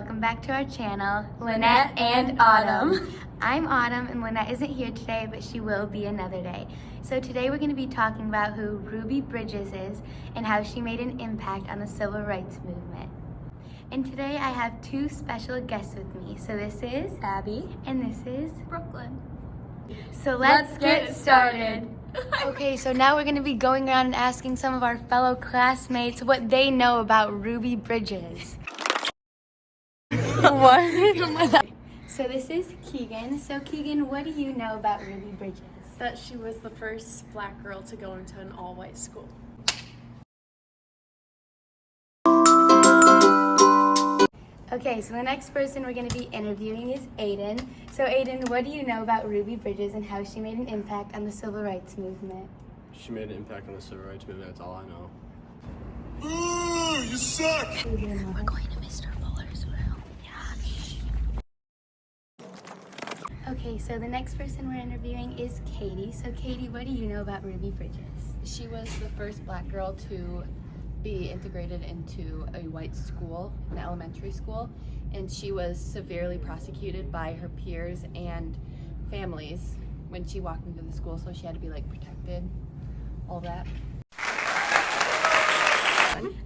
welcome back to our channel, Lynette and Autumn. I'm Autumn and Lynette isn't here today, but she will be another day. So today we're going to be talking about who Ruby Bridges is and how she made an impact on the civil rights movement. And today I have two special guests with me. So this is Abby. And this is Brooklyn. So let's get started. Okay, so now we're going to be going around and asking some of our fellow classmates what they know about Ruby Bridges. What? So this is Keegan. So Keegan, what do you know about Ruby Bridges? That she was the first black girl to go into an all-white school. Okay, so the next person we're going to be interviewing is Aiden. So Aiden, what do you know about Ruby Bridges and how she made an impact on the civil rights movement? She made an impact on the civil rights movement, that's all I know. Ooh, you suck! We're going to Mr. Fuller's room. Yeah. Okay, so the next person we're interviewing is Katie. So Katie, what do you know about Ruby Bridges? She was the first black girl to be integrated into a white school, an elementary school, and she was severely prosecuted by her peers and families when she walked into the school, so she had to be like protected, all that.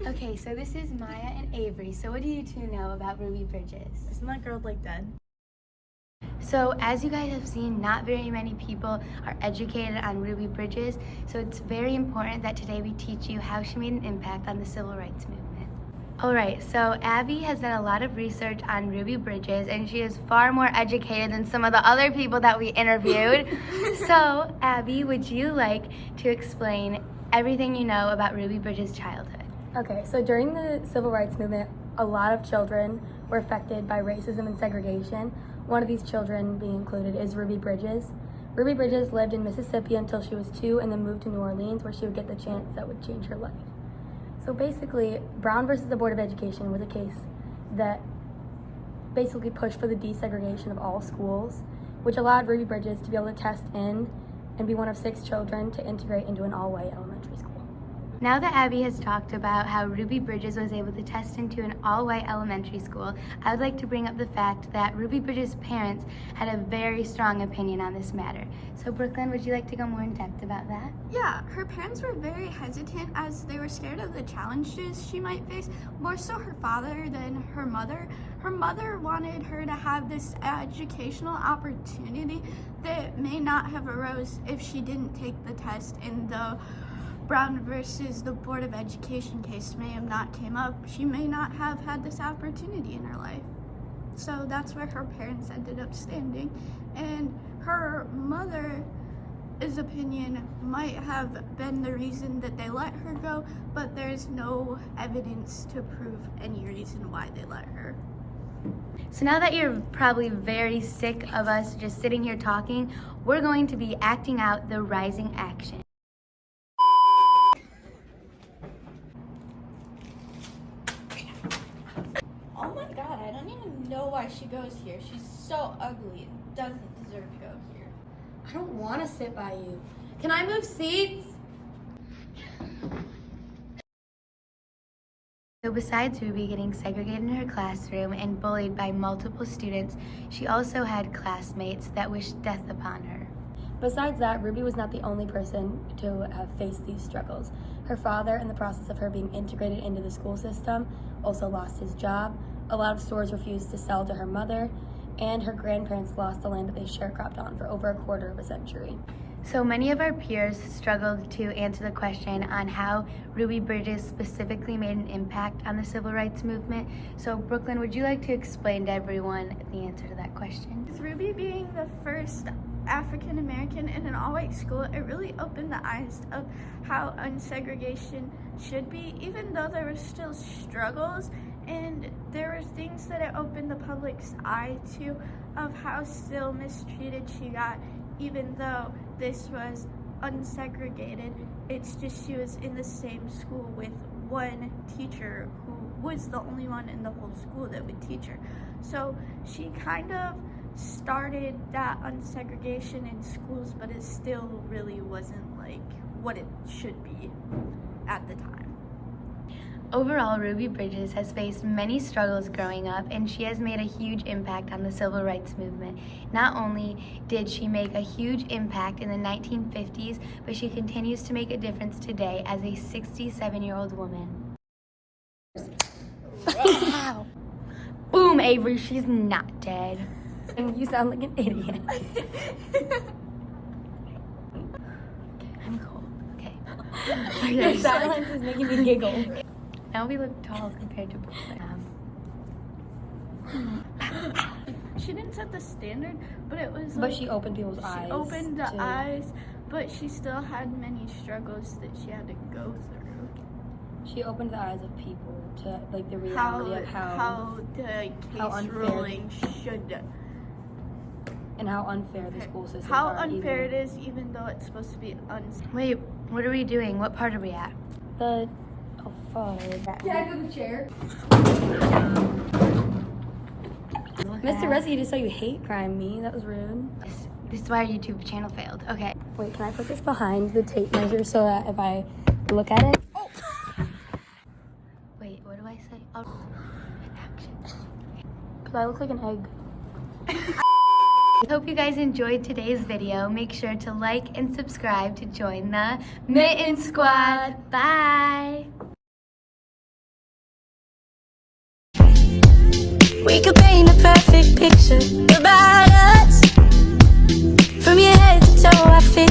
Okay, so this is Maya and Avery. So what do you two know about Ruby Bridges? Isn't that girl like dead? So as you guys have seen, not very many people are educated on Ruby Bridges, so it's very important that today we teach you how she made an impact on the civil rights movement. Alright, so Abby has done a lot of research on Ruby Bridges, and she is far more educated than some of the other people that we interviewed. So Abby, would you like to explain everything you know about Ruby Bridges' childhood? Okay, so during the civil rights movement, a lot of children were affected by racism and segregation. One of these children being included is Ruby Bridges. Ruby Bridges lived in Mississippi until she was 2 and then moved to New Orleans, where she would get the chance that would change her life. So basically, Brown versus the Board of Education was a case that basically pushed for the desegregation of all schools, which allowed Ruby Bridges to be able to test in and be one of 6 children to integrate into an all-white elementary school. Now that Abby has talked about how Ruby Bridges was able to test into an all-white elementary school, I would like to bring up the fact that Ruby Bridges' parents had a very strong opinion on this matter. So Brooklyn, would you like to go more in depth about that? Yeah, her parents were very hesitant as they were scared of the challenges she might face, more so her father than her mother. Her mother wanted her to have this educational opportunity that may not have arose if she didn't take the test, and the Brown versus the Board of Education case may have not came up, she may not have had this opportunity in her life. So that's where her parents ended up standing. And her mother's opinion might have been the reason that they let her go, but there's no evidence to prove any reason why they let her. So now that you're probably very sick of us just sitting here talking, we're going to be acting out the rising action. Oh my god, I don't even know why she goes here. She's so ugly and doesn't deserve to go here. I don't want to sit by you. Can I move seats? So besides Ruby getting segregated in her classroom and bullied by multiple students, she also had classmates that wished death upon her. Besides that, Ruby was not the only person to have faced these struggles. Her father, in the process of her being integrated into the school system, also lost his job. A lot of stores refused to sell to her mother, and her grandparents lost the land that they sharecropped on for over a quarter of a century. So many of our peers struggled to answer the question on how Ruby Bridges specifically made an impact on the civil rights movement. So Brooklyn, would you like to explain to everyone the answer to that question? With Ruby being the first African American in an all-white school, it really opened the eyes of how unsegregation should be, even though there were still struggles, and there were things that it opened the public's eye to of how still mistreated she got, even though this was unsegregated. It's just she was in the same school with one teacher who was the only one in the whole school that would teach her. So she kind of started that unsegregation in schools, but it still really wasn't like what it should be at the time. Overall, Ruby Bridges has faced many struggles growing up, and she has made a huge impact on the civil rights movement. Not only did she make a huge impact in the 1950s, but she continues to make a difference today as a 67-year-old woman. Ow. Boom, Avery, she's not dead. And you sound like an idiot. I'm cold, okay. Your silence is making me giggle. Now we look tall compared to before. She didn't set the standard, but it was But like, she opened people's eyes. she opened the to- eyes, but she still had many struggles that she had to go through. She opened the eyes of people to like the How reality of how the case unfair. ruling should, and how unfair the school system how are. unfair it is, even though it's supposed to be Wait, what are we doing? What part are we at? The fuck. Mr. Resseguie just saw you hate crime me. That was rude. This is why our YouTube channel failed. Okay. Wait, can I put this behind the tape measure so that if I look at it? Wait, what do I say? Oh, action. Because I look like an egg. I hope you guys enjoyed today's video. Make sure to like and subscribe to join the Mitten Squad. Bye. We could paint a perfect picture about us. From your head to toe, I fit